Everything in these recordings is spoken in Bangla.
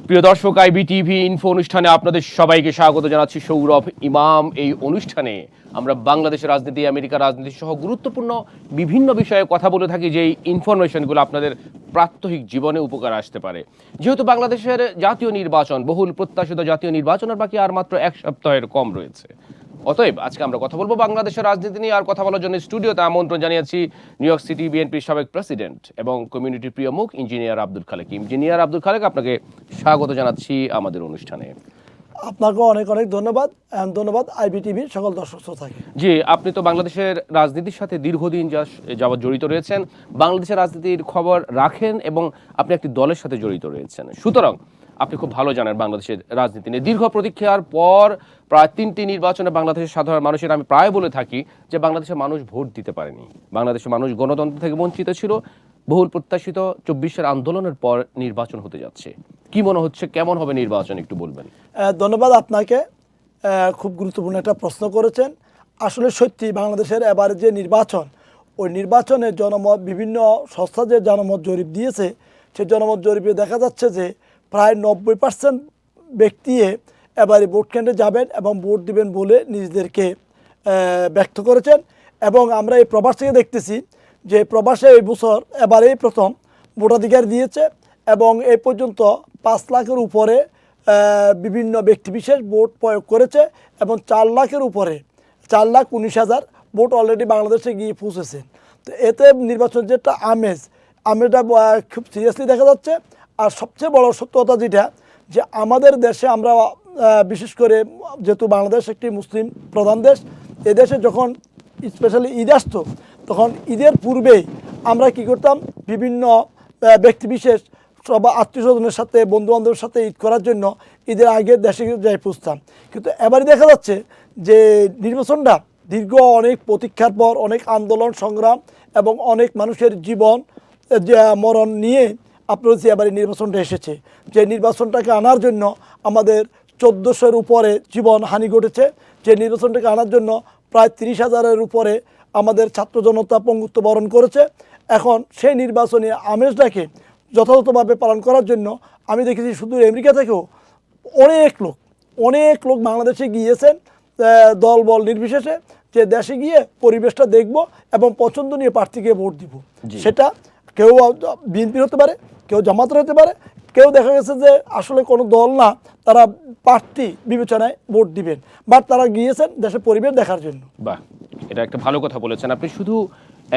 প্রিয় দর্শক, আইবিটিভি ইনফো অনুষ্ঠানে আপনাদের সবাইকে স্বাগত জানাচ্ছি। সৌরভ ইমাম। এই অনুষ্ঠানে আমরা বাংলাদেশের রাজনীতি, আমেরিকার রাজনীতি সহ গুরুত্বপূর্ণ বিভিন্ন বিষয়ে কথা বলে থাকি, যে ইনফরমেশনগুলো আপনাদের প্রাত্যহিক জীবনে উপকার আসতে পারে। যেহেতু বাংলাদেশের জাতীয় নির্বাচন, বহুল প্রত্যাশিত জাতীয় নির্বাচনের বাকি আর মাত্র এক সপ্তাহের কম রয়েছে, অতএব আজকে আমরা কথা বলবো বাংলাদেশের রাজনীতি নিয়ে। আর কথা বলার জন্য স্টুডিওতে আমন্ত্রণ জানিয়েছি নিউ ইয়র্ক সিটি বিএনপির সাবেক প্রেসিডেন্ট এবং কমিউনিটির প্রিয় মুখ ইঞ্জিনিয়ার আব্দুল খালেক। ইঞ্জিনিয়ার আব্দুল খালেক, আপনাকে স্বাগত জানাচ্ছি আমাদের অনুষ্ঠানে। আপনাকে অনেক অনেক ধন্যবাদ। ধন্যবাদ আইবিটিভির সকল দর্শক শ্রোতাকে। জি, আপনি তো বাংলাদেশের রাজনীতির সাথে দীর্ঘদিন যাবৎ জড়িত রয়েছেন, বাংলাদেশের রাজনীতির খবর রাখেন এবং আপনি একটি দলের সাথে জড়িত রয়েছেন, সুতরাং আপনি খুব ভালো জানেন বাংলাদেশের রাজনীতি নিয়ে। দীর্ঘ প্রতীক্ষার পর প্রায় 3টি নির্বাচনে বাংলাদেশের সাধারণ মানুষের, আমি প্রায় বলে থাকি যে বাংলাদেশের মানুষ ভোট দিতে পারেনি, বাংলাদেশের মানুষ গণতন্ত্র থেকে বঞ্চিত ছিল। বহুল প্রত্যাশিত 24-এর আন্দোলনের পর নির্বাচন হতে যাচ্ছে। কি মনে হচ্ছে, কেমন হবে নির্বাচন, একটু বলবেন? ধন্যবাদ আপনাকে। খুব গুরুত্বপূর্ণ একটা প্রশ্ন করেছেন। আসলে সত্যি বাংলাদেশের এবারে যে নির্বাচন, ওই নির্বাচনে জনমত, বিভিন্ন সংস্থা যে জনমত জরিপ দিয়েছে, সেই জনমত জরিপে দেখা যাচ্ছে যে প্রায় 90% ব্যক্তি এবারে ভোট কেন্দ্রে যাবেন এবং ভোট দিবেন বলে নিজেদেরকে ব্যক্ত করেছেন। এবং আমরা এই প্রবাস থেকে দেখতেছি যে প্রবাসে এই বছর এবারেই প্রথম ভোটাধিকার দিয়েছে এবং এই পর্যন্ত 5 লাখের উপরে বিভিন্ন ব্যক্তিবিশেষ ভোট প্রয়োগ করেছে এবং 4 লাখের উপরে 4,19,000 ভোট অলরেডি বাংলাদেশে গিয়ে পৌঁছেছে। তো এতে নির্বাচন যেটা আমেজটা খুব সিরিয়াসলি দেখা যাচ্ছে। আর সবচেয়ে বড় সত্যতা যেটা, যে আমাদের দেশে আমরা বিশেষ করে যেহেতু বাংলাদেশ একটি মুসলিম প্রধান দেশ, এদেশে যখন স্পেশালি ঈদ আসতো, তখন ঈদের পূর্বেই আমরা কি করতাম, বিভিন্ন ব্যক্তিবিশেষ সব আত্মীয় স্বজনের সাথে, বন্ধুবান্ধবের সাথে ঈদ করার জন্য ঈদের আগে দেশে যাই পৌঁছতাম। কিন্তু এবারে দেখা যাচ্ছে যে নির্বাচনটা দীর্ঘ অনেক প্রতীক্ষার পর, অনেক আন্দোলন সংগ্রাম এবং অনেক মানুষের জীবন মরণ নিয়ে আপনার হচ্ছে এবারে নির্বাচনটা এসেছে। যে নির্বাচনটাকে আনার জন্য আমাদের 1400-এর উপরে জীবন হানি ঘটেছে। যে নির্বাচনটাকে আনার জন্য প্রায় 30,000-এর উপরে আমাদের ছাত্র জনতা পঙ্গুত্ব বরণ করেছে। এখন সেই নির্বাচনী আমেজটাকে যথাযথভাবে পালন করার জন্য আমি দেখেছি শুধু আমেরিকা থেকেও অনেক লোক বাংলাদেশে গিয়েছেন, দল বল নির্বিশেষে, যে দেশে গিয়ে পরিবেশটা দেখব এবং পছন্দনীয় প্রার্থীকে ভোট দিব। সেটা কেউ বিএনপি হতে পারে, কেউ জামাতের হতে পারে, কেউ দেখা গেছে যে আসলে কোনো দল না, তারা প্রার্থী বিবেচনায় ভোট দিবেন, বাট তারা গিয়েছেন দেশের পরিবেশ দেখার জন্য। বাহ, এটা একটা ভালো কথা বলেছেন আপনি। শুধু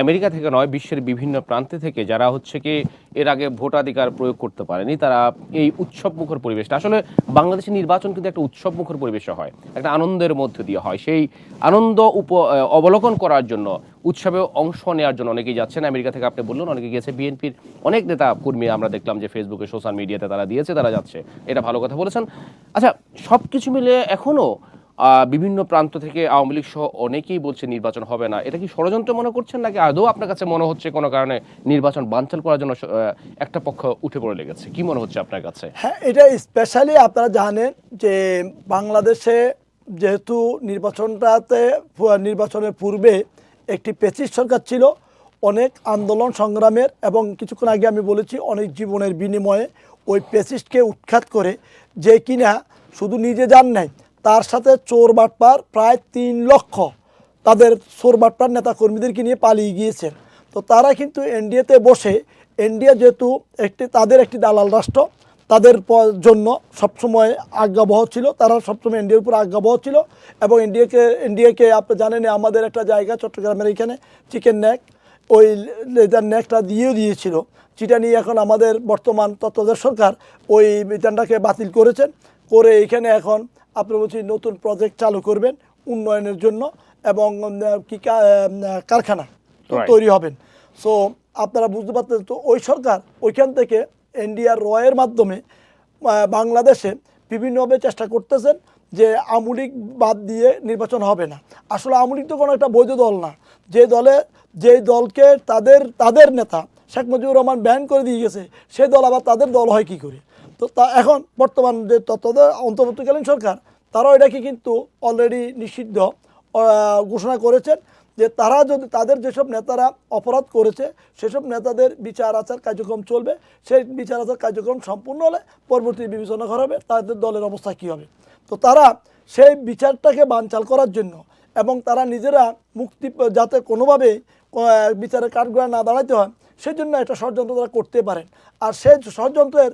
আমেরিকা থেকে নয়, বিশ্বের বিভিন্ন প্রান্তে থেকে যারা হচ্ছে কি এর আগে ভোটাধিকার প্রয়োগ করতে পারেনি, তারা এই উৎসবমুখর পরিবেশটা, আসলে বাংলাদেশের নির্বাচন কিন্তু একটা উৎসবমুখর পরিবেশে হয়, একটা আনন্দের মধ্যে দিয়ে হয়। সেই আনন্দ অবলোকন করার জন্য, উৎসবে অংশ নেওয়ার জন্য অনেকেই যাচ্ছেন। আমেরিকা থেকে আপনি বললেন অনেকে গিয়েছে, বিএনপির অনেক নেতা কর্মী আমরা দেখলাম যে ফেসবুকে, সোশ্যাল মিডিয়াতে তারা দিয়েছে, তারা যাচ্ছে, এটা ভালো কথা বলেছেন। আচ্ছা, সব কিছু মিলে এখনও বিভিন্ন প্রান্ত থেকে আওয়ামী লীগ সহ অনেকেই বলছে নির্বাচন হবে না। এটা কি ষড়যন্ত্র মনে করছেন, নাকি আদৌ আপনার কাছে মনে হচ্ছে কোনো কারণে নির্বাচন বানচাল করার জন্য একটা পক্ষ উঠে পড়ে লেগেছে? কি মনে হচ্ছে আপনার কাছে? হ্যাঁ, এটা স্পেশালি আপনারা জানেন যে বাংলাদেশে যেহেতু নির্বাচনের পূর্বে একটি ফ্যাসিস্ট সরকার ছিল, অনেক আন্দোলন সংগ্রামের এবং কিছুক্ষণ আগে আমি বলেছি অনেক জীবনের বিনিময়ে ওই ফ্যাসিস্টকে উৎখাত করে, যে কিনা শুধু নিজে যান নাই, তার সাথে চোর বাটপার প্রায় 3 লক্ষ তাদের চোর বাটপার নেতাকর্মীদেরকে নিয়ে পালিয়ে গিয়েছেন। তো তারা কিন্তু এনডিএতে বসে, এনডিএ যেহেতু তাদের একটি দালাল রাষ্ট্র, তাদের জন্য সবসময় আজ্ঞাবহ ছিল, তারা সবসময় এনডিএর উপর আজ্ঞাবহ ছিল। এবং এনডিএকে আপনি জানেন আমাদের একটা জায়গা চট্টগ্রামের এখানে চিকেন নেক, ওই লেজার নেকটা দিয়েছিল, যেটা নিয়ে এখন আমাদের বর্তমান তত্ত্বাবধায়ক সরকার ওই বিধানটাকে বাতিল করেছেন, করে এখানে এখন আপনি বলছি নতুন প্রজেক্ট চালু করবেন উন্নয়নের জন্য এবং কারখানা তৈরি হবেন। সো আপনারা বুঝতে পারতেন, তো ওই সরকার ওইখান থেকে এনডিআর রয়ের মাধ্যমে বাংলাদেশে বিভিন্নভাবে চেষ্টা করতেছেন যে আওয়ামী লীগ বাদ দিয়ে নির্বাচন হবে না। আসলে আওয়ামী লীগ তো কোনো একটা বৈধ দল না, যেই দলকে তাদের নেতা শেখ মুজিবুর রহমান ব্যান করে দিয়ে গেছে, সেই দল আবার তাদের দল হয় কী করে? তো এখন বর্তমান যে অন্তর্বর্তীকালীন সরকার, তারাও এটাকে কিন্তু অলরেডি নিষিদ্ধ ঘোষণা করেছেন যে তারা যদি তাদের যেসব নেতারা অপরাধ করেছে সেসব নেতাদের বিচার আচার কার্যক্রম চলবে, সেই বিচার আচার কার্যক্রম সম্পূর্ণ হলে পরবর্তী বিবেচনা করা হবে তাদের দলের অবস্থা কী হবে। তো তারা সেই বিচারটাকে বানচাল করার জন্য এবং তারা নিজেরা মুক্তি যাতে কোনোভাবেই বিচারের কাঠগড়ায় না দাঁড়াতে হয় সেই জন্য একটা ষড়যন্ত্র তারা করতে পারেন। আর সেই ষড়যন্ত্রের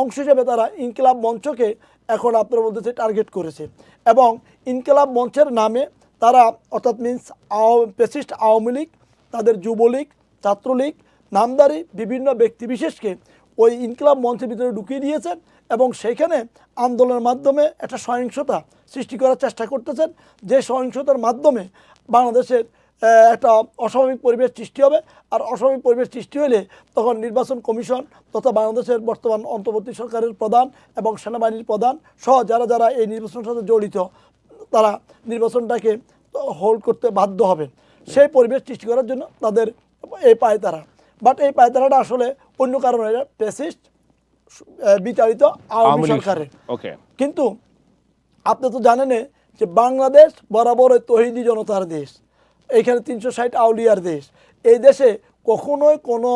অংশ হিসেবে তারা ইনকিলাব মঞ্চকে এখন আপনারা বলতেছে টার্গেট করেছে এবং ইনকিলাব মঞ্চের নামে তারা অর্থাৎ মিন্স ফ্যাসিস্ট আওয়ামী লীগ, তাদের যুবলীগ, ছাত্রলীগ, নামদারি বিভিন্ন ব্যক্তিবিশেষকে ওই ইনকিলাব মঞ্চের ভিতরে ঢুকিয়ে দিয়েছেন এবং সেইখানে আন্দোলনের মাধ্যমে একটা সহিংসতা সৃষ্টি করার চেষ্টা করতেছেন, যে সহিংসতার মাধ্যমে বাংলাদেশের একটা অস্বাভাবিক পরিবেশ সৃষ্টি হবে। আর অস্বাভাবিক পরিবেশ সৃষ্টি হলে তখন নির্বাচন কমিশন তথা বাংলাদেশের বর্তমান অন্তর্বর্তী সরকারের প্রধান এবং সেনাবাহিনীর প্রধান সহ যারা যারা এই নির্বাচনের সাথে জড়িত তারা নির্বাচনটাকে হোল্ড করতে বাধ্য হবেন। সেই পরিবেশ সৃষ্টি করার জন্য তাদের এই পায়তারা, বাট এই পায়তারাটা আসলে অন্য কারণে ফ্যাসিস্ট বিচারিত আওয়ামী সরকারের। কিন্তু আপনি তো জানেন যে বাংলাদেশ বরাবর তৌহিদি জনতার দেশ, এইখানে 360 আউলিয়ার দেশ। এই দেশে কখনোই কোনো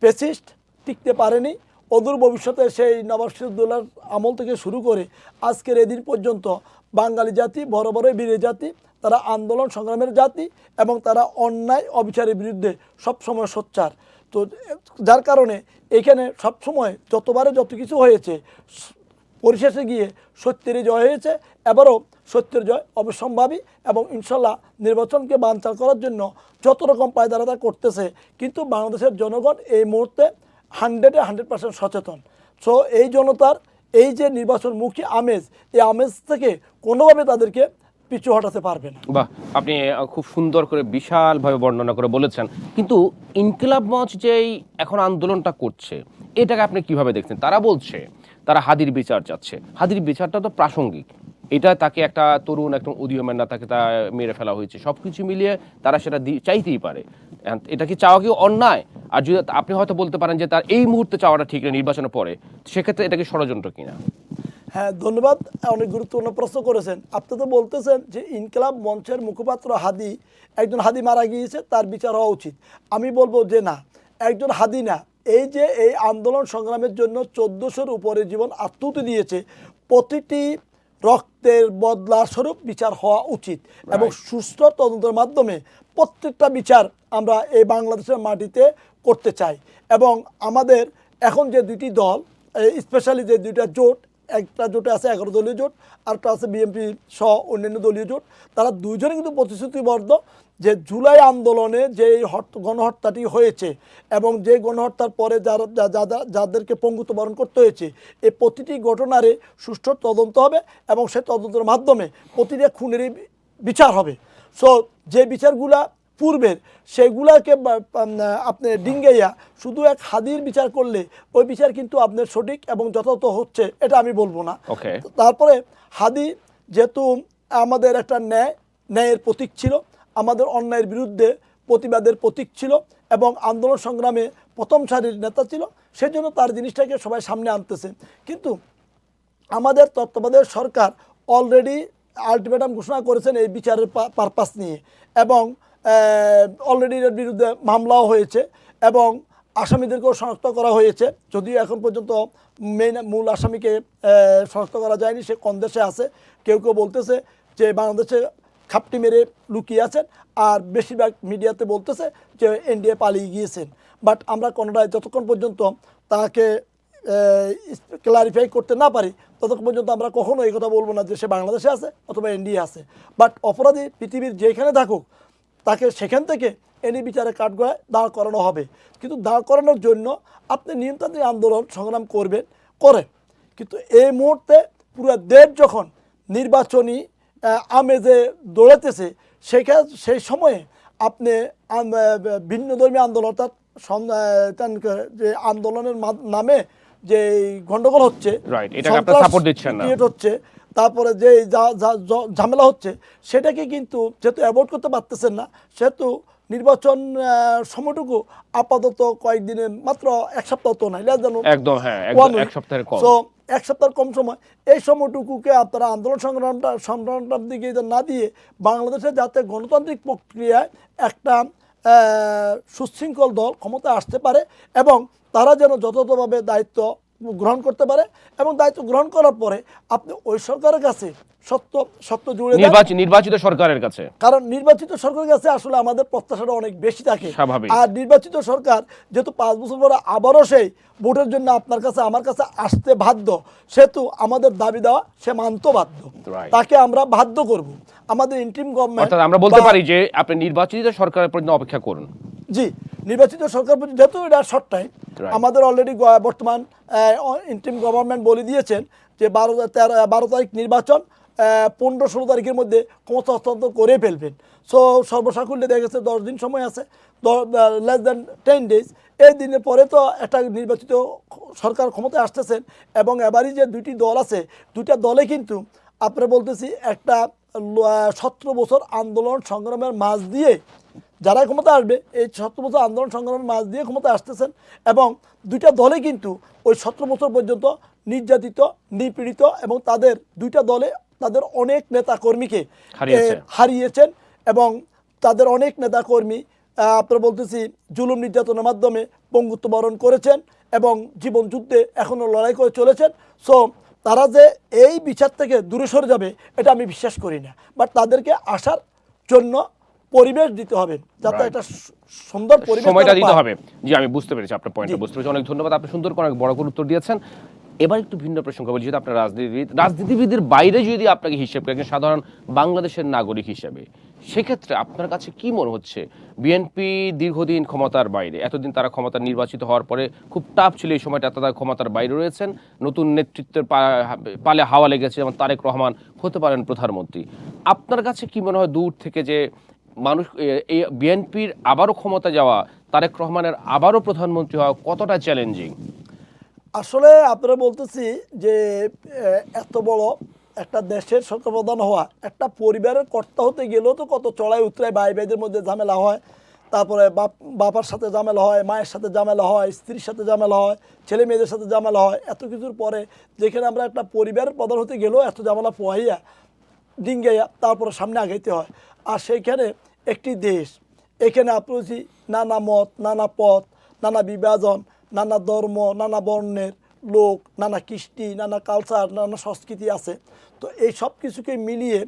ফ্যাসিস্ট টিকতে পারেনি। অদূর ভবিষ্যতে সেই নবাব সিরাজউদ্দৌলার আমল থেকে শুরু করে আজকের এদিন পর্যন্ত বাঙালি জাতি বরাবরই বীর জাতি, তারা আন্দোলন সংগ্রামের জাতি এবং তারা অন্যায় অবিচারের বিরুদ্ধে সবসময় সোচ্চার। তো যার কারণে এখানে সবসময় যতবারে যত কিছু হয়েছে পরিশেষে গিয়ে সত্যেরই জয় হয়েছে। এবারও সত্যের জয় অবশ্যম্ভাবী এবং ইনশাল্লাহ নির্বাচনকে বানচাল করার জন্য যত রকম পায়দারা করতেছে। কিন্তু বাংলাদেশের জনগণ এই মুহূর্তে 100% সচেতন। সো এই জনতার এই যে নির্বাচনমুখী আমেজ, এই আমেজ থেকে কোনোভাবে তাদেরকে পিছু হটাতে পারবে না। বাহ, আপনি খুব সুন্দর করে বিশালভাবে বর্ণনা করে বলেছেন। কিন্তু ইনকিলাব মঞ্চ যেই এখন আন্দোলনটা করছে এটাকে আপনি কিভাবে দেখছেন? তারা বলছে তারা হাদির বিচার চাচ্ছে। হাদির বিচারটা তো প্রাসঙ্গিক, এটা তাকে একটা তরুণ একদম উদীয়মান নেতাকে তা মেরে ফেলা হয়েছে, সব কিছু মিলিয়ে তারা সেটা চাইতেই পারে। এটা কি চাওয়া কি অন্যায়? আর যদি আপনি হয়তো বলতে পারেন যে তার এই মুহূর্তে চাওয়াটা ঠিক না, নির্বাচনের পরে, সেক্ষেত্রে এটা কি ষড়যন্ত্র কিনা? হ্যাঁ, ধন্যবাদ, অনেক গুরুত্বপূর্ণ প্রশ্ন করেছেন। আপনি তো বলতেছেন যে ইনকিলাব মঞ্চের মুখপাত্র হাদি, একজন হাদি মারা গিয়েছে, তার বিচার হওয়া উচিত। আমি বলবো যে না, একজন হাদি না, এই যে এই আন্দোলন সংগ্রামের জন্য 1400-র উপরে জীবন আত্মহতি দিয়েছে, প্রতিটি রক্তের বদলা স্বরূপ বিচার হওয়া উচিত এবং সুস্থ তদন্তের মাধ্যমে প্রত্যেকটা বিচার আমরা এই বাংলাদেশের মাটিতে করতে চাই। এবং আমাদের এখন যে দুটি দল, স্পেশালি যে দুইটা জোট, একটা জোটে আছে 11 দলীয় জোট, আরটা আছে বিএনপি সহ অন্যান্য দলীয় জোট, তারা দুইজনে কিন্তু প্রতিশ্রুতিবদ্ধ যে জুলাই আন্দোলনে যে গণহত্যাটি হয়েছে এবং যে গণহত্যার পরে যাদেরকে পঙ্গুত্ব বরণ করতে হয়েছে, এই প্রতিটি ঘটনারে সুষ্ঠু তদন্ত হবে এবং সেই তদন্তের মাধ্যমে প্রতিটা খুনেরই বিচার হবে। সো যে বিচারগুলা পূর্বের সেগুলাকে আপনি ডিঙ্গাইয়া শুধু এক হাদির বিচার করলে ওই বিচার কিন্তু আপনার সঠিক এবং যথাযথ হচ্ছে এটা আমি বলবো না। তারপরে হাদি যেহেতু আমাদের একটা ন্যায়ের প্রতীক ছিল, আমাদের অন্যায়ের বিরুদ্ধে প্রতিবাদের প্রতীক ছিল এবং আন্দোলন সংগ্রামে প্রথম সারির নেতা ছিল, সেজন্য তার জিনিসটাকে সবাই সামনে আনতেছে। কিন্তু আমাদের তত্ত্বাবধায়ক সরকার অলরেডি আলটিমেটাম ঘোষণা করেছেন এই বিচারের পারপাস নিয়ে এবং অলরেডি এর বিরুদ্ধে মামলাও হয়েছে এবং আসামিদেরকেও শনাক্ত করা হয়েছে। যদিও এখন পর্যন্ত মূল আসামিকে শনাক্ত করা যায়নি, সে কোন দেশে আছে। কেউ কেউ বলতেছে যে বাংলাদেশে খাপটি মেরে লুকিয়ে আছেন, আর বেশিরভাগ মিডিয়াতে বলতেছে যে ইন্ডিয়া পালিয়ে গিয়েছেন। বাট আমরা কোনোটাই যতক্ষণ পর্যন্ত তাকে ক্লারিফাই করতে না পারি ততক্ষণ পর্যন্ত আমরা কখনো এই কথা বলবো না যে সে বাংলাদেশে আছে অথবা ইন্ডিয়া আছে। বাট অপরাধী পৃথিবীর যেখানে থাকুক তাকে সেখান থেকে এনে বিচারে কাঠগড়ায় দাঁড় করানো হবে। কিন্তু দাঁড় করানোর জন্য আপনি নিয়মতান্ত্রিক আন্দোলন সংগ্রাম করেন, কিন্তু এই মুহূর্তে পুরো দেশ যখন নির্বাচনী আমেজে দৌড়াতেছে, সেই সময়ে আপনি ভিন্ন ধর্মী আন্দোলন অর্থাৎ যে আন্দোলনের নামে যে গন্ডগোল হচ্ছে, হচ্ছে, তারপরে যে ঝামেলা হচ্ছে, সেটাকে কিন্তু যেহেতু অ্যাভয়েড করতে পারতেছেন না, সেহেতু নির্বাচন সময়টুকু আপাতত কয়েকদিনে মাত্র এক সপ্তাহ তো নাই, একদম, হ্যাঁ, এক সপ্তাহের কম। সো এক সপ্তাহ কম সময়, এই সময়টুকুকে আপনারা আন্দোলন সংগ্রামটার দিকে না দিয়ে বাংলাদেশে যাতে গণতান্ত্রিক প্রক্রিয়ায় একটা সুশৃঙ্খল দল ক্ষমতা আসতে পারে এবং তারা যেন যথাযথভাবে দায়িত্ব গ্রহণ করতে পারে এবং দায়িত্ব গ্রহণ করার পরে আপনি ওই সরকারের কাছে সত্য জুড়ে দেন। নির্বাচিত সরকারের কাছে, কারণ নির্বাচিত সরকারের কাছে আসলে আমাদের প্রত্যাশাটা অনেক বেশি থাকে। স্বাভাবিক। আর নির্বাচিত সরকার যেহেতু 5 বছর পরে আবারও সেই ভোটের জন্য আপনার কাছে আমার কাছে আসতে বাধ্য, সেহেতু আমাদের দাবি দেওয়া সে মানতে বাধ্য, তাকে আমরা বাধ্য করব। আমাদের ইন্টিম গভর্নমেন্ট, অর্থাৎ আমরা বলতে পারি যে আপনি নির্বাচিত সরকারের পর্যন্ত অপেক্ষা করুন। জি, নির্বাচিত সরকার যেহেতু এটা শর্ট টাইম, আমাদের অলরেডি বর্তমান ইন্টিম গভর্নমেন্ট বলে দিয়েছেন যে 12 তারিখ নির্বাচন, 15-16 তারিখের মধ্যে ক্ষমতা হস্তান্তর করে ফেলবেন। সো সর্বসাকুল্যে দেখা গেছে 10 দিন সময় আছে, লেস দ্যান 10 ডেজ। এই দিনের পরে তো একটা নির্বাচিত সরকার ক্ষমতায় আসতেছেন এবং এবারই যে দুইটি দল আছে, দুইটা দলে কিন্তু আপনারা বলতেছি একটা 17 বছর আন্দোলন সংগ্রামের মাঝ দিয়ে যারা ক্ষমতা আসবে, এই 17 বছর আন্দোলন সংগ্রামের মাঝ দিয়ে ক্ষমতা আসতেছেন এবং দুইটা দলে কিন্তু ওই 17 বছর পর্যন্ত নির্যাতিত, নিপীড়িত এবং তাদের দুইটা দলে তাদের অনেক নেতাকর্মীকে হারিয়েছেন এবং তাদের অনেক নেতাকর্মী আপনারা বলতেছি জুলুম নির্যাতনের মাধ্যমে পঙ্গুত্ব বরণ করেছেন এবং জীবন যুদ্ধে এখনও লড়াই করে চলেছেন। সো তারা যে এই বিচার থেকে দূরে সরে যাবে এটা আমি বিশ্বাস করি না, বাট তাদেরকে আসার জন্য পরিবেশ দিতে হবে, যাতে একটা সুন্দর পরিবেশ সময়টা দিতে হবে। জি, আমি বুঝতে পেরেছি আপনার পয়েন্টটা, বুঝতে পেরেছি। অনেক ধন্যবাদ, আপনি সুন্দর করে অনেক বড় করে উত্তর দিয়েছেন। এবার একটু ভিন্ন প্রসঙ্গ বলি, যেহেতু আপনার রাজনীতিবিদের বাইরে যদি আপনাকে হিসেব করেন সাধারণ বাংলাদেশের নাগরিক হিসেবে, সেক্ষেত্রে আপনার কাছে কি মনে হচ্ছে বিএনপি দীর্ঘদিন ক্ষমতার বাইরে, এতদিন তারা ক্ষমতা নির্বাচিত হওয়ার পরে খুব টাফ ছিল এই সময়টা, তারা ক্ষমতার বাইরে রয়েছেন, নতুন নেতৃত্বের পালে হাওয়া লেগেছে, যেমন তারেক রহমান হতে পারেন প্রধানমন্ত্রী। আপনার কাছে কি মনে হয় দূর থেকে যে মানুষ এই বিএনপির আবারও ক্ষমতা যাওয়া, তারেক রহমানের আবারও প্রধানমন্ত্রী হওয়া কতটা চ্যালেঞ্জিং? আসলে আপনারা বলতেছি যে এত বড় একটা দেশের সরকার প্রধান হওয়া, একটা পরিবারের কর্তা হতে গেলেও তো কত চড়াই উতরাই, ভাই ভাইদের মধ্যে ঝামেলা হয়, তারপরে বাবার সাথে ঝামেলা হয়, মায়ের সাথে ঝামেলা হয়, স্ত্রীর সাথে ঝামেলা হয়, ছেলে মেয়েদের সাথে ঝামেলা হয়। এত কিছুর পরে যেখানে আমরা একটা পরিবারের প্রধান হতে গেলেও এত ঝামেলা পোহাইয়া ডিঙ্গাইয়া তারপরে সামনে আগাইতে হয়। আর সেইখানে একটি দেশ, এখানে আপনি নানা মত, নানা পথ, নানা বিভাজন, নানা ধর্ম, নানা বর্ণের লোক, নানা কৃষ্টি, নানা কালচার, নানা সংস্কৃতি আছে। তো এই সব কিছুকে মিলিয়ে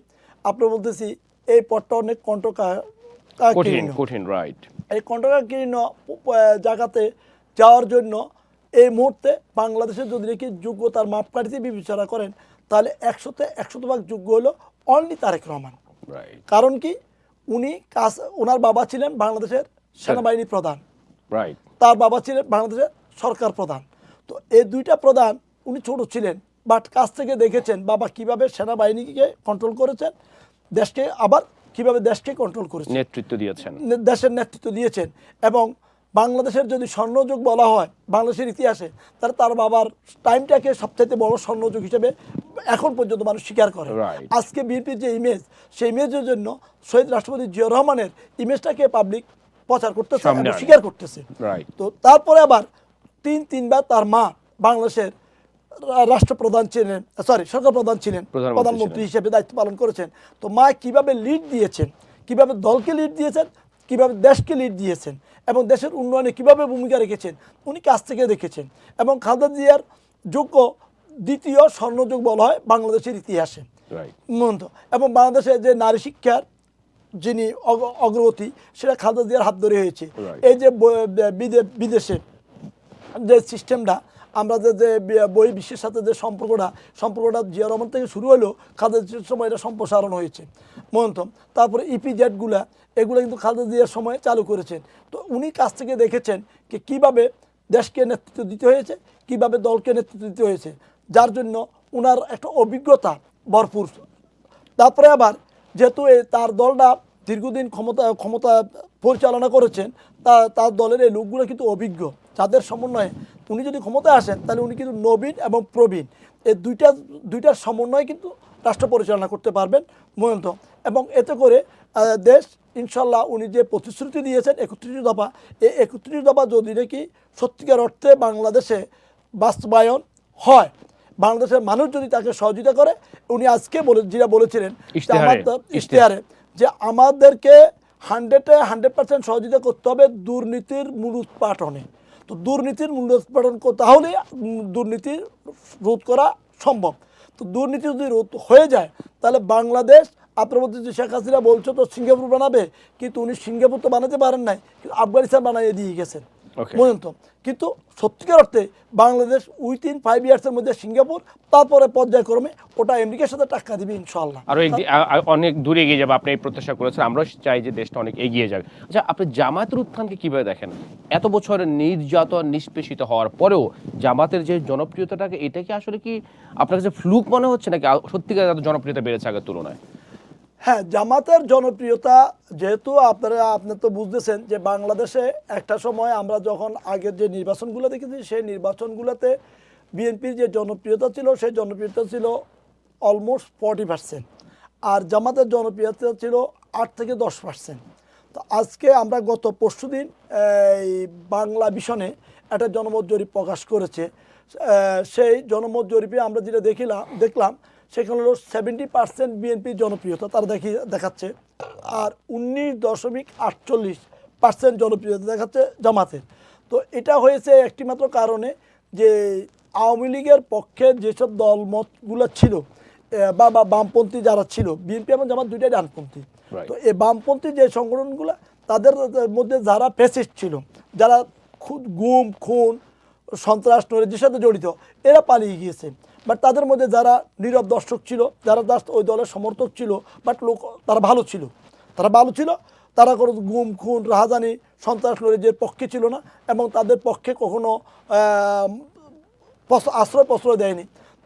আপনি বলতেছি এই পথটা অনেক কঠিন, রাইট। এই কণ্ঠকাকীর্ণ জায়গাতে যাওয়ার জন্য এই মুহূর্তে বাংলাদেশের যদি নাকি যোগ্যতার মাপকাঠিতে বিবেচনা করেন, তাহলে 100% যোগ্য হলো অনলি তারেক রহমান। কারণ কি, ওনার বাবা ছিলেন বাংলাদেশের সেনাবাহিনী প্রধান, তার বাবা ছিলেন বাংলাদেশের সরকার প্রধান। তো এই দুইটা প্রধান, উনি ছোট ছিলেন বাট কাছ থেকে দেখেছেন বাবা কিভাবে সেনাবাহিনীকে কন্ট্রোল করেছেন, দেশকে আবার কিভাবে দেশকে কন্ট্রোল করেছেন, নেতৃত্ব দিয়েছেন, দেশের নেতৃত্ব দিয়েছেন। এবং বাংলাদেশের যদি স্বর্ণযুগ বলা হয় বাংলাদেশের ইতিহাসে, তাহলে তার বাবার টাইমটাকে সবচাইতে বড় স্বর্ণযুগ হিসেবে এখন পর্যন্ত মানুষ স্বীকার করে। আজকে বিএনপির যে ইমেজ, সেই ইমেজের জন্য শহীদ রাষ্ট্রপতি জিয়া রহমানের ইমেজটাকে পাবলিক প্রচার করতেছে, স্বীকার করতেছে। তো তারপরে আবার তিনবার তার মা বাংলাদেশের রাষ্ট্রপ্রধান ছিলেন, সরকার প্রধান ছিলেন, প্রধানমন্ত্রী হিসেবে দায়িত্ব পালন করেছেন। তো মা কিভাবে লিড দিয়েছেন, কিভাবে দলকে লিড দিয়েছেন, কিভাবে দেশকে লিড দিয়েছেন এবং দেশের উন্নয়নে কিভাবে ভূমিকা রেখেছেন, উনি কাছ থেকে দেখেছেন। এবং খালেদা জিয়ার যোগ্য দ্বিতীয় স্বর্ণযুগ বলা হয় বাংলাদেশের ইতিহাসে। এবং বাংলাদেশে যে নারী শিক্ষার যিনি অগ্রগতি, সেটা খালেদা জিয়ার হাত ধরে হয়েছে। এই যে বিদেশে যে সিস্টেমটা, আমরা যে বহির্বিশ্বের সাথে যে সম্পর্কটা জিয়া রহমান থেকে শুরু হলো, খালেদা জিয়ার সময় এটা সম্প্রসারণ হয়েছে মন্তম। তারপরে ইপিজেডগুলা, এগুলো কিন্তু খালেদা জিয়ার সময় চালু করেছেন। তো উনি কাছ থেকে দেখেছেন যে কীভাবে দেশকে নেতৃত্ব দিতে হয়েছে, কিভাবে দলকে নেতৃত্ব দিতে হয়েছে, যার জন্য ওনার একটা অভিজ্ঞতা ভরপুর। তারপরে আবার যেহেতু তার দলটা দীর্ঘদিন ক্ষমতা পরিচালনা করেছেন, তার দলের এই লোকগুলো কিন্তু অভিজ্ঞ, যাদের সমন্বয়ে উনি যদি ক্ষমতায় আসেন তাহলে উনি কিন্তু নবীন এবং প্রবীণ, এই দুইটার সমন্বয়ে কিন্তু রাষ্ট্র পরিচালনা করতে পারবেন মূলত। এবং এতে করে দেশ ইনশাল্লাহ উনি যে প্রতিশ্রুতি দিয়েছেন 31 দফা, এই 31 দফা যদি নাকি সত্যিকার অর্থে বাংলাদেশে বাস্তবায়ন হয় বাংলাদেশের মানুষ যদি তাকে সহযোগিতা করে, উনি আজকে যেটা বলেছিলেন যে ইশতেহারে। ইশতেহারে যে আমাদেরকে 100% সহযোগিতা করতে হবে দুর্নীতির মূলোৎপাটনে। তো দুর্নীতির মূলোৎপাটন তাহলে দুর্নীতি রোধ করা সম্ভব। তো দুর্নীতি যদি রোধ হয়ে যায় তাহলে বাংলাদেশ, আপনার মধ্যে যে শেখ হাসিনা বলছো তো সিঙ্গাপুর বানাবে, কিন্তু উনি সিঙ্গাপুর তো বানাতে পারেন নাই, কিন্তু আফগানিস্তান বানিয়ে দিয়ে গেছেন, Okay. বুঝলেন তো। কিন্তু সত্যিকার অর্থে বাংলাদেশ উইথিন 5 ইয়ার্সের মধ্যে সিঙ্গাপুর, তারপরে পর্যায়ক্রমে ওটা আমেরিকার সাথে টাক্কা দিবে ইনশাআল্লাহ। আরো অনেক দূরে এগিয়ে যাবে, আপনি এই প্রত্যাশা করেছেন, আমরাও চাই যে দেশটা অনেক এগিয়ে যাবে। আচ্ছা, আপনি জামায়াতের উত্থানকে কিভাবে দেখেন? এত বছর নির্যাতন নিষ্পেষিত হওয়ার পরেও জামাতের যে জনপ্রিয়তাটাকে, এটা কি আসলে কি আপনার কাছে ফ্লুক মনে হচ্ছে নাকি সত্যিকার এত জনপ্রিয়তা বেড়েছে আগের তুলনায়? হ্যাঁ, জামাতের জনপ্রিয়তা যেহেতু আপনি তো বুঝতেছেন যে বাংলাদেশে একটা সময় আমরা যখন আগের যে নির্বাচনগুলো দেখেছি, সেই নির্বাচনগুলোতে বিএনপির যে জনপ্রিয়তা ছিল, সেই জনপ্রিয়তা ছিল অলমোস্ট 40%, আর জামাতের জনপ্রিয়তা ছিল 8 থেকে 10%। তো আজকে আমরা গত পরশুদিন এই বাংলা ভিশনে একটা জনমত জরিপ প্রকাশ করেছে। সেই জনমত জরিপে আমরা যেটা দেখলাম সেখানে হলো 70% বিএনপির জনপ্রিয়তা তারা দেখাচ্ছে, আর 19.48% জনপ্রিয়তা দেখাচ্ছে জামাতের। তো এটা হয়েছে একটিমাত্র কারণে যে আওয়ামী লীগের পক্ষে যেসব দলমতগুলো ছিল বা বামপন্থী যারা ছিল, বিএনপি এবং জামাত দুইটাই ডানপন্থী। Right. তো এই বামপন্থী যে সংগঠনগুলো, তাদের মধ্যে যারা ফ্যাসিস্ট ছিল, যারা গুম খুন সন্ত্রাস নৈরাজ্যের সাথে জড়িত, এরা পালিয়ে গিয়েছে। বাট তাদের মধ্যে যারা নীরব দর্শক ছিল, যারা ওই দলের সমর্থক ছিল, বাট তারা ভালো ছিল, তারা কোনো গুম খুন রাহাজানি সন্ত্রাস নৈরাজ্যের পক্ষে ছিল না, এবং তাদের পক্ষে কখনো প্রশ্রয় দেয়নি,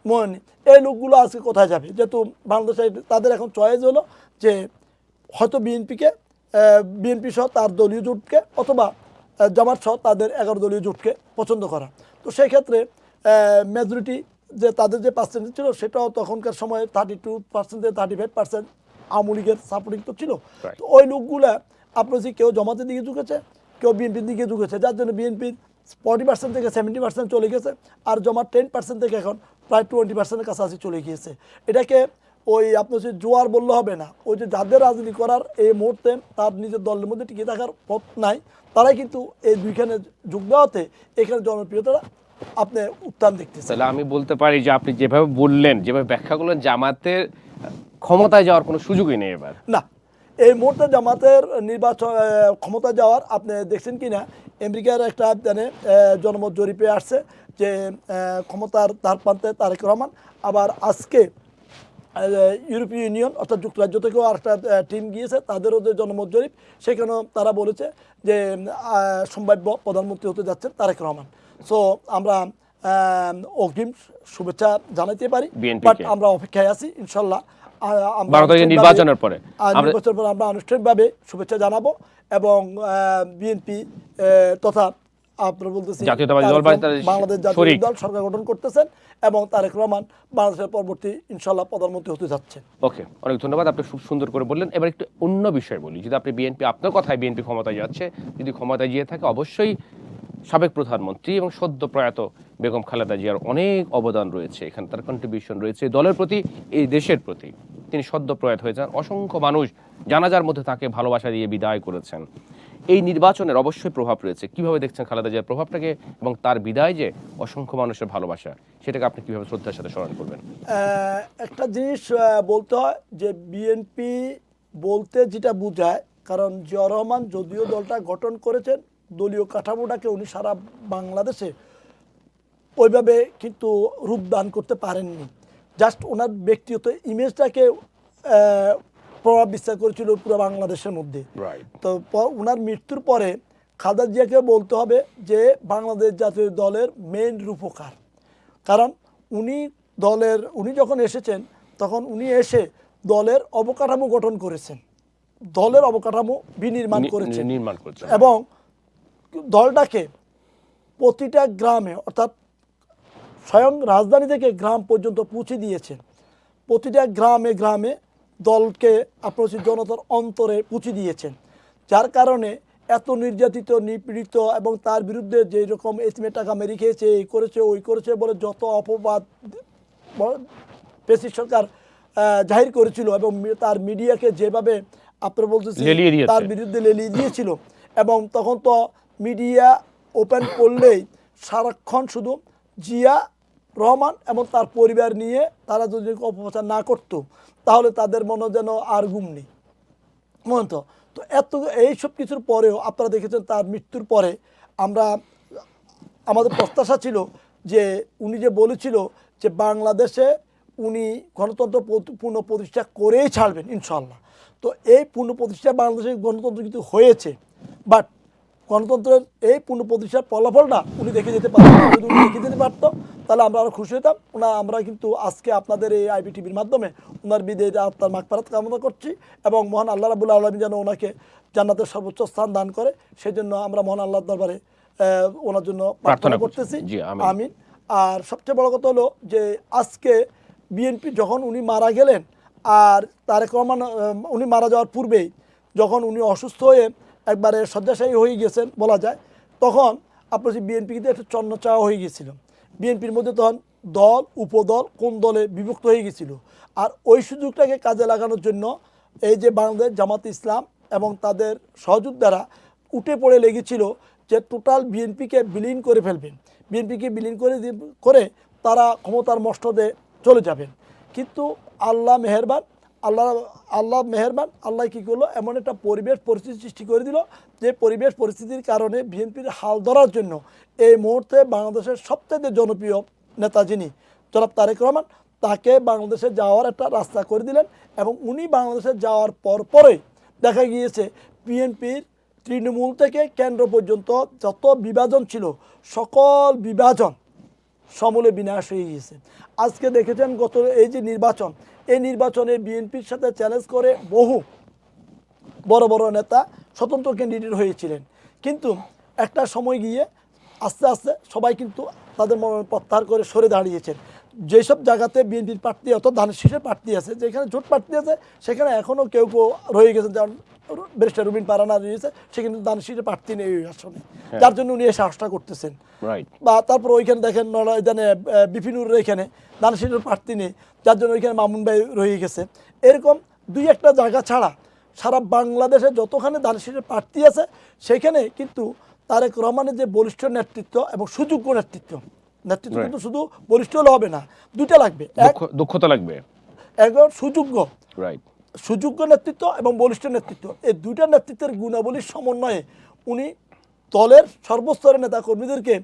মনে নেই। এই লোকগুলো আজকে কোথায় যাবে? যেহেতু বাংলাদেশে তাদের এখন চয়েস হলো যে হয়তো বিএনপি সহ তার দলীয় জোটকে, অথবা জামাত সহ তাদের 11 দলীয় জোটকে পছন্দ করা। তো সেই ক্ষেত্রে মেজরিটি যে তাদের যে পার্সেন্টেজ ছিল, সেটাও তখনকার সময়ে 32% থেকে 35% আওয়ামী লীগের সাপোর্টিং তো ছিল। তো ওই লোকগুলা আপনার যে কেউ জামাতের দিকে ঝুঁকেছে, কেউ বিএনপির দিকে ঝুঁকেছে, যার জন্য বিএনপির 40% থেকে 70% চলে গেছে, আর জমা 10% থেকে এখন প্রায় 20%-এর কাছাকাছি চলে গিয়েছে। এটাকে ওই আপনার হচ্ছে জোয়ার বললে হবে না, ওই যে যাদের রাজনীতি করার এই মুহূর্তে তার নিজের দলের মধ্যে টিকে থাকার পথ নাই, তারাই কিন্তু এই দুইখানে যোগ দেওয়াতে এখানে জনপ্রিয়তাটা আপনি উত্থান দেখতেছেন। তাহলে আমি বলতে পারি যে আপনি যেভাবে বললেন, যেভাবে ব্যাখ্যা করলেন, জামাতের ক্ষমতায় যাওয়ার কোনো সুযোগই নেই এবার। না, এই মুহূর্তে জামাতের নির্বাচন ক্ষমতা যাওয়ার আপনি দেখছেন কি না, আমেরিকার একটা জনমত জরিপে আসছে যে ক্ষমতার ধার প্রান্তে তারেক রহমান। আবার আজকে ইউরোপীয় ইউনিয়ন অর্থাৎ যুক্তরাজ্য থেকেও আরেকটা টিম গিয়েছে, তাদেরও যে জনমত জরিপ, সেখানেও তারা বলেছে যে সম্ভাব্য প্রধানমন্ত্রী হতে যাচ্ছেন তারেক রহমান। সো আমরা অগ্রিম শুভেচ্ছা জানাতে পারি, BNP বাট কে। আমরা অপেক্ষায় আছি ইনশাল্লাহ। 12 তারিখে নির্বাচনের পরে নির্বাচনের পর আমরা আনুষ্ঠানিকভাবে শুভেচ্ছা জানাবো, এবং বিএনপি তথা আপনারা বলতেছি জাতীয়তাবাদী দল বাংলাদেশ জাতীয় দল সরকার গঠন করতেছেন, এবং তারেক রহমান বাংলাদেশের পরবর্তী ইনশাল্লাহ প্রধানমন্ত্রী হতে যাচ্ছেন। ওকে, অনেক ধন্যবাদ, আপনি খুব সুন্দর করে বললেন। এবার একটু অন্য বিষয় বলি। যদি আপনি বিএনপি, আপনার কথায় বিএনপি ক্ষমতায় যাচ্ছে, যদি ক্ষমতায় গিয়ে থাকে, অবশ্যই সাবেক প্রধানমন্ত্রী এবং সদ্য প্রয়াত বেগম খালেদা জিয়ার অনেক অবদান রয়েছে এখানে, তার কন্ট্রিবিউশন রয়েছে দলের প্রতি, এই দেশের প্রতি। তিনি সদ্য প্রয়াত হয়েছেন, অসংখ্য মানুষ জানাজার মধ্যে তাকে ভালোবাসা দিয়ে বিদায় করেছেন। এই নির্বাচনের অবশ্যই প্রভাব রয়েছে। কিভাবে দেখছেন খালেদা জিয়ার প্রভাবটাকে, এবং তার বিদায় যে অসংখ্য মানুষের ভালোবাসা, সেটাকে আপনি কিভাবে শ্রদ্ধার সাথে স্মরণ করবেন? একটা জিনিস বলতে হয় যে বিএনপি বলতে যেটা বোঝায়, কারণ জিয়াউর রহমান যদিও দলটা গঠন করেছেন, দলীয় কাঠামোটাকে উনি সারা বাংলাদেশে ওইভাবে কিন্তু রূপদান করতে পারেননি। জাস্ট ওনার ব্যক্তিগত ইমেজটাকে প্রভাব বিস্তার করেছিল পুরো বাংলাদেশের মধ্যে। তো ওনার মৃত্যুর পরে খালেদা জিয়াকে বলতে হবে যে বাংলাদেশ জাতীয় দলের মেইন রূপকার, কারণ উনি যখন এসেছেন, তখন উনি এসে দলের অবকাঠামো গঠন করেছেন, দলের অবকাঠামো বিনির্মাণ করেছেন, এবং দলটাকে প্রতিটা গ্রামে, অর্থাৎ স্বয়ং রাজধানী থেকে গ্রাম পর্যন্ত পৌঁছে দিয়েছেন। প্রতিটা গ্রামে গ্রামে দলকে আপনার জনতার অন্তরে পৌঁছে দিয়েছেন, যার কারণে এত নির্যাতিত নিপীড়িত এবং তার বিরুদ্ধে যেই রকম এতিমের টাকা মেরে খেয়েছে, এই করেছে ওই করেছে বলে যত অপবাদ পেসি সরকার জাহির করেছিল এবং তার মিডিয়াকে যেভাবে আপনারা বলতেছি লেলিয়ে দিয়েছে। তার বিরুদ্ধে লেলিয়ে দিয়েছিল, এবং তখন তো মিডিয়া ওপেন করলেই সারাক্ষণ শুধু জিয়া রহমান এবং তার পরিবার নিয়ে তারা যদি অপপ্রচার না করতো তাহলে তাদের মনে যেন আর ঘুম নেই মনে তো। তো এত এইসব কিছুর পরেও আপনারা দেখেছেন তার মৃত্যুর পরে আমাদের প্রত্যাশা ছিল যে উনি যে বলেছিল যে বাংলাদেশে উনি গণতন্ত্র পুনঃপ্রতিষ্ঠা করেই ছাড়বেন ইনশাল্লাহ। তো এই পুনঃপ্রতিষ্ঠা বাংলাদেশের গণতন্ত্র কিন্তু হয়েছে, বাট গণতন্ত্রের এই পুনঃপ্রতিষ্ঠার ফলাফলটা উনি দেখে যেতে পারতেন। যদি উনি দেখে যেতে পারতো তাহলে আমরা আরও খুশি হতাম। আমরা কিন্তু আজকে আপনাদের এই IBTVর মাধ্যমে ওনার বিদেয় আত্মার মাগফিরাত কামনা করছি এবং মহান আল্লাহ রাব্বুল আলামিন যেন ওনাকে জান্নাতের সর্বোচ্চ স্থান দান করে, সেই জন্য আমরা মহান আল্লাহর দরবারে ওনার জন্য প্রার্থনা করতেছি, আমিন। আর সবচেয়ে বড় কথা হলো যে আজকে বিএনপি যখন উনি মারা গেলেন, আর তারেক রহমান উনি মারা যাওয়ার পূর্বেই যখন উনি অসুস্থ হয়ে একবারে শয্যাশায়ী হয়ে গেছেন বলা যায়, তখন আপনার বিএনপি কিন্তু একটা চন্ন চাওয়া হয়ে গেছিল। বিএনপির মধ্যে তখন দল উপদল কোন দলে বিভক্ত হয়ে গেছিল, আর ওই সুযোগটাকে কাজে লাগানোর জন্য এই যে বাংলাদেশ জামাত ইসলাম এবং তাদের সহযোদ্ধারা উঠে পড়ে লেগেছিল যে টোটাল বিএনপিকে বিলীন করে ফেলবেন, বিএনপিকে বিলীন করে তারা ক্ষমতার মস্তদে চলে যাবেন। কিন্তু আল্লাহ মেহেরবান, আল্লাহ মেহেরবান, আল্লাহ কী করলো, এমন একটা পরিবেশ পরিস্থিতি সৃষ্টি করে দিল যে পরিবেশ পরিস্থিতির কারণে বিএনপির হাল ধরার জন্য এই মুহূর্তে বাংলাদেশের সবচেয়ে জনপ্রিয় নেতা যিনি জনাব তারেক রহমান, তাকে বাংলাদেশে যাওয়ার একটা রাস্তা করে দিলেন। এবং উনি বাংলাদেশে যাওয়ার পরে দেখা গিয়েছে বিএনপির তৃণমূল থেকে কেন্দ্র পর্যন্ত যত বিভাজন ছিল সকল বিভাজন সমূলে বিনাশ হয়ে গিয়েছে। আজকে দেখেছেন গত এই যে নির্বাচন, এই নির্বাচনে বিএনপির সাথে চ্যালেঞ্জ করে বহু বড় বড় নেতা স্বতন্ত্র ক্যান্ডিডেট হয়েছিলেন, কিন্তু একটা সময় গিয়ে আস্তে আস্তে সবাই কিন্তু তাদের মনোনয়ন প্রত্যাহার করে সরে দাঁড়িয়েছেন। যেসব জায়গাতে বিএনপির প্রার্থী অর্থাৎ ধানের শীষের প্রার্থী আছে, যেখানে জোট প্রার্থী আছে সেখানে এখনও কেউ রয়ে গেছেন, যেমন ব্যারিস্টার রুবিন পারানা রয়েছে, সে কিন্তু ধানের শীষের প্রার্থী নেই ওই আসনে, যার জন্য উনি এই সাহসটা করতেছেন। বা তারপর ওইখানে দেখেন নয়দানে বিপিনুরের এখানে ধানের শীষের প্রার্থী নেই, যার জন্য ওইখানে মামুন ভাই রয়ে গেছে। এরকম দুই একটা জায়গা ছাড়া সারা বাংলাদেশে যতখানে ধানের শীষের প্রার্থী আছে সেখানে কিন্তু তারেক রহমানের যে বলিষ্ঠ নেতৃত্ব এবং সুযোগ্য নেতৃত্ব কিন্তু শুধু বলিষ্ঠ হলে হবে না, দুইটা লাগবে, দক্ষতা লাগবে, একবার সুযোগ্য নেতৃত্ব এবং বলিষ্ঠ নেতৃত্ব। এই দুইটা নেতৃত্বের গুণাবলীর সমন্বয়ে উনি দলের সর্বস্তরের নেতা কর্মীদেরকে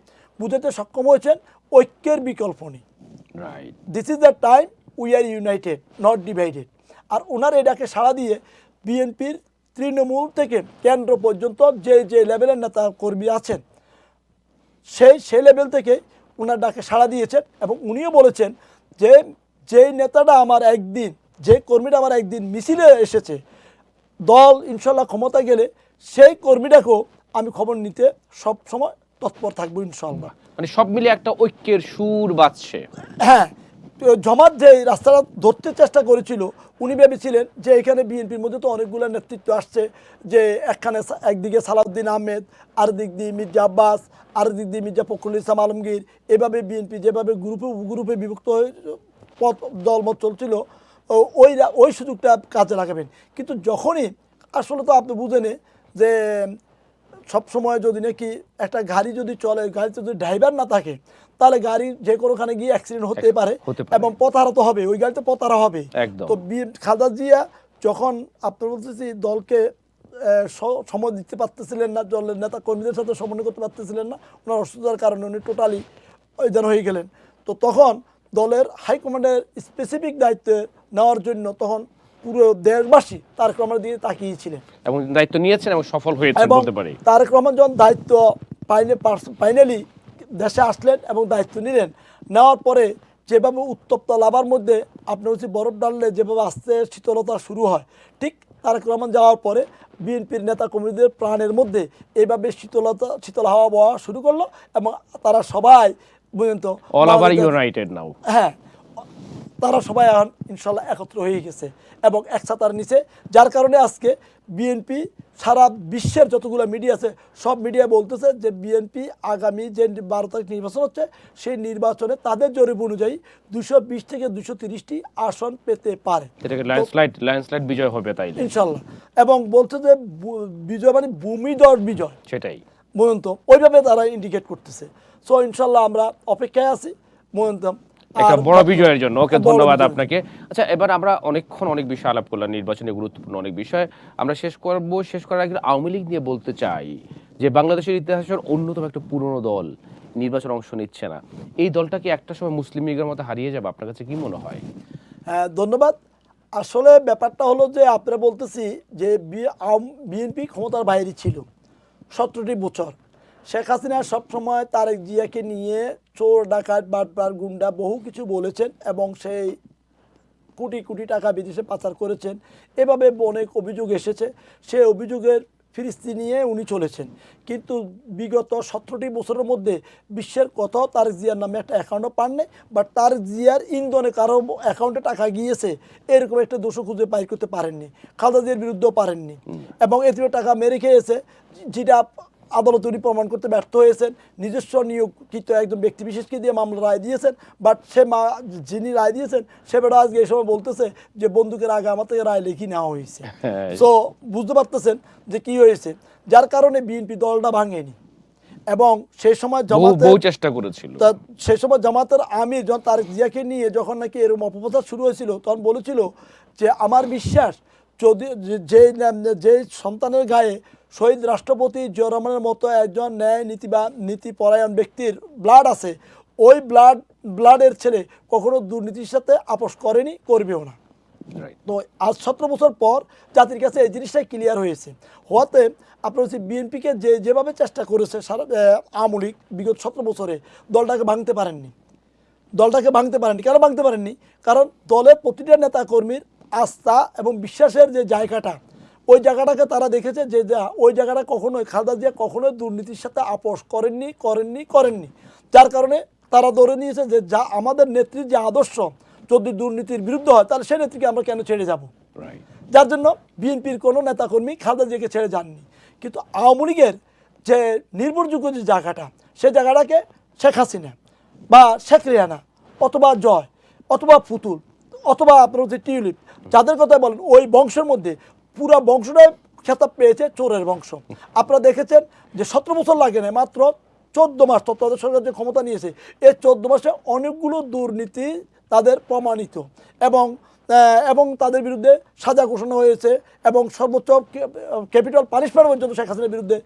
বুঝাতে সক্ষম হয়েছেন ঐক্যের বিকল্প নেই। This is the time we are united not divided. আর ওনার এটাকে সাড়া দিয়ে বিএনপির তৃণমূল থেকে কেন্দ্র পর্যন্ত যে লেভেলের নেতা কর্মী আছেন সেই লেভেল থেকে ওনার ডাকে সাড়া দিয়েছেন এবং উনিও বলেছেন যে যেই নেতাটা আমার একদিন, যে কর্মীটা আমার একদিন মিছিলে এসেছে, দল ইনশাল্লাহ ক্ষমতা গেলে সেই কর্মীটাকেও আমি খবর নিতে সব সময় তৎপর থাকবো ইনশাল্লাহ। মানে সব মিলে একটা ঐক্যের সুর বাজছে। হ্যাঁ, জমাত যে রাস্তাটা ধরতে চেষ্টা করেছিল, উনি ভেবেছিলেন যে এখানে বিএনপির মধ্যে তো অনেকগুলো নেতৃত্ব আসছে, যে একদিকে সালাউদ্দিন আহমেদ, আর দিক দিয়ে মির্জা আব্বাস, আর দিক দিয়ে মির্জা ফখরুল ইসলাম আলমগীর, এভাবে বিএনপি যেভাবে গ্রুপে বিভক্ত হয়ে দলমত চলছিল, ওই সুযোগটা কাজে লাগাবেন। কিন্তু যখনই আসলে তো আপনি বুঝেন যে সবসময় যদি নাকি একটা গাড়ি যদি চলে, গাড়িতে যদি ড্রাইভার না থাকে তাহলে গাড়ি যে কোনোখানে গিয়ে অ্যাক্সিডেন্ট হতে পারে এবং পথহারা তো হবে, ওই গাড়িতে পথহারা হবে। তো খালেদা জিয়া যখন আপনার বলতেছি দলকে সময় দিতে পারতেছিলেন না, দলের নেতা কর্মীদের সাথে সমন্বয় করতে পারতেছিলেন না, ওনার অসুস্থতার কারণে উনি টোটালি ওইদান হয়ে গেলেন। তো তখন দলের হাইকমান্ডের স্পেসিফিক দায়িত্ব নেওয়ার জন্য তখন পুরো দেশবাসী তারেক রহমানের দিকে তাকিয়েছিলেন এবং দায়িত্ব নিয়েছেন এবং সফল হয়েছেন বলতে পারি। তারেক রহমান যখন দায়িত্ব ফাইনালি দেশে আসলেন এবং দায়িত্ব নিলেন, নেওয়ার পরে যেভাবে উত্তপ্ত লাভার মধ্যে আপনার হচ্ছে বরফ ডাললে যেভাবে আস্তে শীতলতা শুরু হয়, ঠিক তারেক রহমান যাওয়ার পরে বিএনপির নেতা কর্মীদের প্রাণের মধ্যে এইভাবে শীতল হাওয়া বওয়া শুরু করলো এবং তারা সবাই বুঝেন তো অল ওভার ইউনাইটেড নাও। হ্যাঁ, তারা সবাই এখন ইনশাল্লাহ একত্র হয়ে গেছে এবং একসাথার নিচে, যার কারণে আজকে বিএনপি সারা বিশ্বের যতগুলো মিডিয়া আছে সব মিডিয়া বলতেছে যে বিএনপি আগামী যে 12 তারিখ নির্বাচন হচ্ছে সেই নির্বাচনে তাদের জরিপ অনুযায়ী 220 থেকে 230টি আসন পেতে পারে। এটাকে ল্যান্ডস্লাইড বিজয় হবে তাই ইনশাল্লাহ। এবং বলছে যে বিজয় মানে ভূমিধস বিজয়, সেটাই বলুন তো ওইভাবে তারা ইন্ডিকেট করতেছে। সো ইনশাল্লাহ আমরা অপেক্ষায় আছি বলুন তো একটা বড় বিজয়ের জন্য। ওকে, বড় ধন্যবাদ বিজয়ের আপনাকে। আচ্ছা, এবার আমরা অনেক বিষয় আলাপ করলাম, নির্বাচনে গুরুত্বপূর্ণ অনেক বিষয় আমরা শেষ করার আগে আওয়ামী লীগ নিয়ে বলতে চাই যে বাংলাদেশের ইতিহাসের অন্যতম একটা পুরনো দল নির্বাচনে অংশ নিচ্ছে না, এই দলটা কি একটা সময় মুসলিম লীগের মতো হারিয়ে যাবে? আপনার কাছে কি মনে হয়? হ্যাঁ, ধন্যবাদ। আসলে ব্যাপারটা হলো যে আপনারা বলতেছি যে বিএনপি ক্ষমতার বাইরে ছিল 17টি বছর। শেখ হাসিনা সবসময় তারেক জিয়াকে নিয়ে চোর ডাকাত বাটপার গুন্ডা বহু কিছু বলেছেন এবং সেই কোটি কোটি টাকা বিদেশে পাচার করেছেন, এভাবে অনেক অভিযোগ এসেছে। সেই অভিযোগের ফিরিস্তি নিয়ে উনি চলেছেন। কিন্তু বিগত 17টি বছরের মধ্যে বিশ্বের কোথাও তারেক জিয়ার নামে একটা অ্যাকাউন্টও পাননি, বাট তারেক জিয়ার ইন্ধনে কারো অ্যাকাউন্টে টাকা গিয়েছে এরকম একটা দোষও খুঁজে বাইর করতে পারেননি। খালেদা জিয়ার বিরুদ্ধেও পারেননি এবং এতে টাকা মেরে খেয়েছে, যেটা আদালত উনি প্রমাণ করতে ব্যর্থ হয়েছেন। নিজস্ব নিয়োগকৃত একজন ব্যক্তি বিশেষকে দিয়ে মামলা রায় দিয়েছেন, বাট যিনি রায় দিয়েছেন সে বেটা আজকে এই সময় বলতেছে যে বন্দুকের আগে আমার থেকে রায় লিখি নেওয়া হয়েছে। সো বুঝতে পারতেছেন যে কি হয়েছে, যার কারণে বিএনপি দলটা ভাঙেনি। এবং সেই সময় বহু চেষ্টা করেছিল, সেই সময় জামাতের আমির যখন তারেক জিয়াকে নিয়ে যখন নাকি এরকম অপপ্রচার শুরু হয়েছিল তখন বলেছিল যে আমার বিশ্বাস যদি যে সন্তানের গায়ে শহীদ রাষ্ট্রপতি জিয়া রহমানের মতো একজন ন্যায় নীতিপরায়ণ ব্যক্তির ব্লাড আছে, ওই ব্লাডের ছেলে কখনো দুর্নীতির সাথে আপোষ করেনি, করবেও না। তো আজ 17 বছর পর জাতির কাছে এই জিনিসটাই ক্লিয়ার হয়েছে। হওয়াতে আপনার হচ্ছে বিএনপিকে যেভাবে চেষ্টা করেছে সারা আওয়ামী লীগ বিগত 17 বছরে দলটাকে ভাঙতে পারেননি। কেন ভাঙতে পারেননি? কারণ দলের প্রতিটা নেতাকর্মীর আস্থা এবং বিশ্বাসের যে জায়গাটা, ওই জায়গাটাকে তারা দেখেছে যে ওই জায়গাটা কখনোই খালেদা জিয়া কখনোই দুর্নীতির সাথে আপোষ করেননি। যার কারণে তারা ধরে নিয়েছে যে যা আমাদের নেত্রীর যে আদর্শ যদি দুর্নীতির বিরুদ্ধে হয় তাহলে সেই নেত্রীকে আমরা কেন ছেড়ে যাব। যার জন্য বিএনপির কোনো নেতাকর্মী খালেদা জিয়াকে ছেড়ে যাননি। কিন্তু আওয়ামী লীগের যে নির্ভরযোগ্য যে জায়গাটা, সেই জায়গাটাকে শেখ হাসিনা বা শেখ রেহানা অথবা জয় অথবা পুতুল অথবা আপনার হচ্ছে টিউলিপ, যাদের কথা বলেন, ওই বংশের মধ্যে পুরা বংশটাই খেতাব পেয়েছে চোরের বংশ। আপনারা দেখেছেন যে 17 বছর লাগে না, মাত্র 14 মাস তত্ত্বাবধায়ক সরকার যে ক্ষমতা নিয়েছে, এই 14 মাসে অনেকগুলো দুর্নীতি তাদের প্রমাণিত এবং তাদের বিরুদ্ধে সাজা ঘোষণা হয়েছে এবং সর্বোচ্চ ক্যাপিটাল পানিশমেন্ট পর্যন্ত শেখ হাসিনার বিরুদ্ধে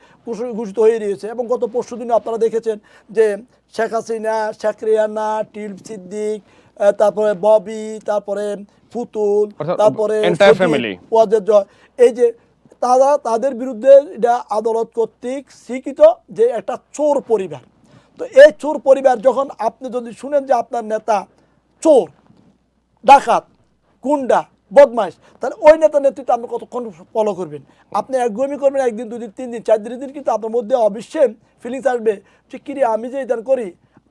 ঘোষিত হয়ে রয়েছে। এবং গত পরশু দিনে আপনারা দেখেছেন যে শেখ হাসিনা, শেখ রেহানা, টিউলিপ সিদ্দিক, তারপরে ববি, তারপরে পুতুল, তারপরে ওয়াজেদ জয়, এই যে তাদের বিরুদ্ধে এটা আদালত কর্তৃক স্বীকৃত যে একটা চোর পরিবার। তো এই চোর পরিবার যখন আপনি যদি শুনেন যে আপনার নেতা চোর, ডাকাত, গুন্ডা, বদমাইশ, তাহলে ওই নেতা নেতৃত্ব আপনি কতক্ষণ ফলো করবেন? আপনি একগুমি করবেন 1 দিন 2 দিন 3 দিন 4 দিন, কিন্তু আপনার মধ্যে অবশ্যই ফিলিংস আসবে যে কিরে আমি যে এটা করি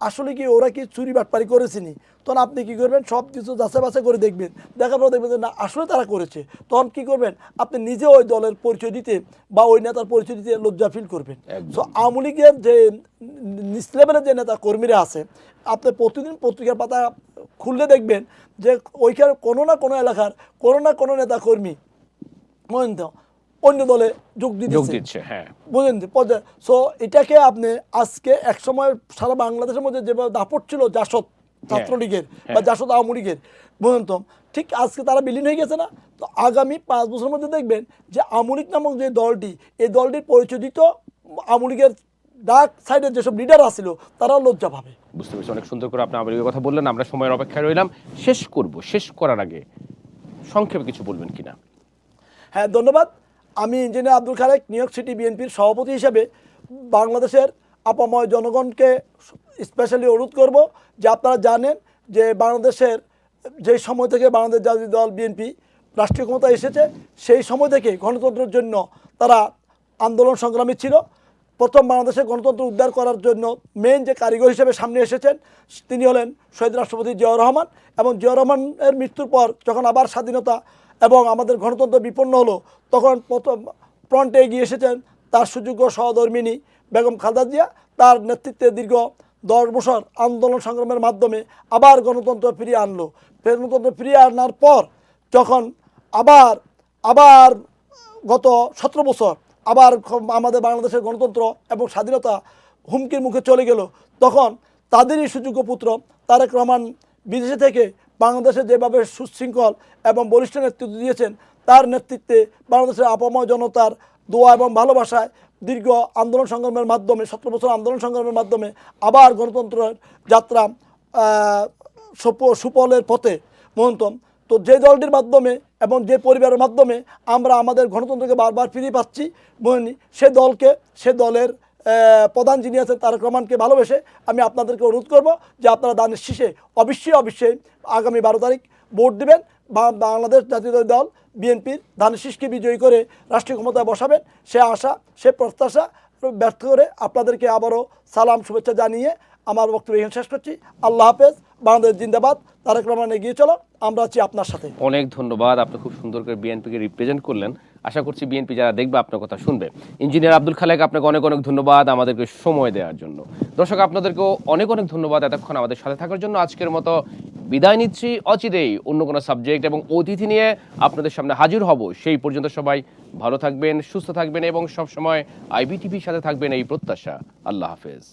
আসলে কি ওরা কি চুরি বাটপারি করেছিনি। তখন আপনি কি করবেন, সব কিছু যাচাই বাছাই করে দেখবেন, দেখার পর দেখবেন যে না আসলে তারা করেছে। তখন কি করবেন, আপনি নিজে ওই দলের পরিচয় দিতে বা ওই নেতার পরিচয় দিতে লজ্জা ফিল করবেন। সো আওয়ামী লীগের যে নিচ লেভেলের যে নেতা কর্মীরা আছে, আপনি প্রতিদিন পত্রিকার পাতা খুললে দেখবেন যে ওইখানে কোনো না কোনো এলাকার কোনো না কোনো নেতা কর্মী অন্য দলে যোগ দিচ্ছে। হ্যাঁ, বুঝলেন? সো এটাকে আপনি আজকে একসময় সারা বাংলাদেশের মধ্যে যেভাবে দাপট ছিল জাসদ ছাত্রলীগের বা জাসদ আওয়ামী লীগের, বুঝলেন তো, ঠিক আজকে তারা বিলীন হয়ে গেছে না। তো আগামী 5 বছরের মধ্যে দেখবেন যে আওয়ামী লীগ নামক যে দলটি, এই দলটির পরিচয় দিত আওয়ামী লীগের ডার্ক সাইডের যেসব লিডার আসছিল তারা লজ্জা পাবে। বুঝতে পেরেছি, অনেক সুন্দর করে আপনি আওয়ামী লীগের কথা বললেন। আমরা সময়ের অপেক্ষায় রইলাম। শেষ করার আগে সংক্ষেপে কিছু বলবেন কিনা? হ্যাঁ, ধন্যবাদ। আমি engineer Abdul Khalek, New York City বিএনপির সভাপতি হিসেবে বাংলাদেশের আপাময় জনগণকে স্পেশালি অনুরোধ করব যে আপনারা জানেন যে বাংলাদেশের যে সময় থেকে বাংলাদেশ জাতীয় দল বিএনপি রাষ্ট্রীয় ক্ষমতা এসেছে, সেই সময় থেকে গণতন্ত্রের জন্য তারা আন্দোলন সংগ্রামী ছিল। প্রথম বাংলাদেশের গণতন্ত্র উদ্ধার করার জন্য মেইন যে কারিগর হিসেবে সামনে এসেছেন তিনি হলেন শহীদ রাষ্ট্রপতি জিয়াউর রহমান। এবং জিয়াউর রহমানের মৃত্যুর পর যখন আবার স্বাধীনতা এবং আমাদের গণতন্ত্র বিপন্ন হলো, তখন প্রথম ফ্রন্টে এগিয়ে এসেছেন তার সুযোগ্য সহধর্মিণী বেগম খালেদা জিয়া। তার নেতৃত্বে দীর্ঘ 10 বছর আন্দোলন সংগ্রামের মাধ্যমে আবার গণতন্ত্র ফিরিয়ে আনলো। গণতন্ত্র ফিরিয়ে আনার পর যখন আবার আবার গত 17 বছর আবার আমাদের বাংলাদেশের গণতন্ত্র এবং স্বাধীনতা হুমকির মুখে চলে গেল, তখন তাদেরই সুযোগ্য পুত্র তারেক রহমান বিদেশে থেকে বাংলাদেশে যেভাবে সুশৃঙ্খল এবং বলিষ্ঠ নেতৃত্ব দিয়েছেন, তার নেতৃত্বে বাংলাদেশের আপাময় জনতার দোয়া এবং ভালোবাসায় দীর্ঘ আন্দোলন সংগ্রামের মাধ্যমে 17 বছর আন্দোলন সংগ্রামের মাধ্যমে আবার গণতন্ত্রের যাত্রা সুফলের পথে মহন্তম। তো যে দলটির মাধ্যমে এবং যে পরিবারের মাধ্যমে আমরা আমাদের গণতন্ত্রকে বারবার ফিরে পাচ্ছি, সে দলের প্রধান যিনি আছেন তারেক রহমানকে ভালোবেসে আমি আপনাদেরকে অনুরোধ করব যে আপনারা দানের শীষে অবশ্যই আগামী 12 তারিখ ভোট দিবেন। বাংলাদেশ জাতীয় দল বিএনপির ধানের শীষকে বিজয়ী করে রাষ্ট্রীয় ক্ষমতায় বসাবেন, সে আশা সে প্রত্যাশা ব্যর্থ করে আপনাদেরকে আবারও সালাম শুভেচ্ছা জানিয়ে আমার বক্তব্য এখানে শেষ করছি। আল্লাহ হাফেজ। বাংলাদেশ জিন্দাবাদ। তারেক রহমান এগিয়ে চলো, আমরা আছি আপনার সাথে। অনেক ধন্যবাদ, আপনি খুব সুন্দর করে বিএনপিকে রিপ্রেজেন্ট করলেন। আশা করছি বিএনপি যারা দেখবে আপনার কথা শুনবে। ইঞ্জিনিয়ার আব্দুল খালেক, আপনাকে অনেক অনেক ধন্যবাদ আমাদেরকে সময় দেওয়ার জন্য। দর্শক, আপনাদেরকেও অনেক অনেক ধন্যবাদ এতক্ষণ আমাদের সাথে থাকার জন্য। আজকের মতো বিদায় নিচ্ছি। অচিরেই অন্য কোনো সাবজেক্ট এবং অতিথি নিয়ে আপনাদের সামনে হাজির হব। সেই পর্যন্ত সবাই ভালো থাকবেন, সুস্থ থাকবেন এবং সবসময় আইবিটিভির সাথে থাকবেন এই প্রত্যাশা। আল্লাহ হাফেজ।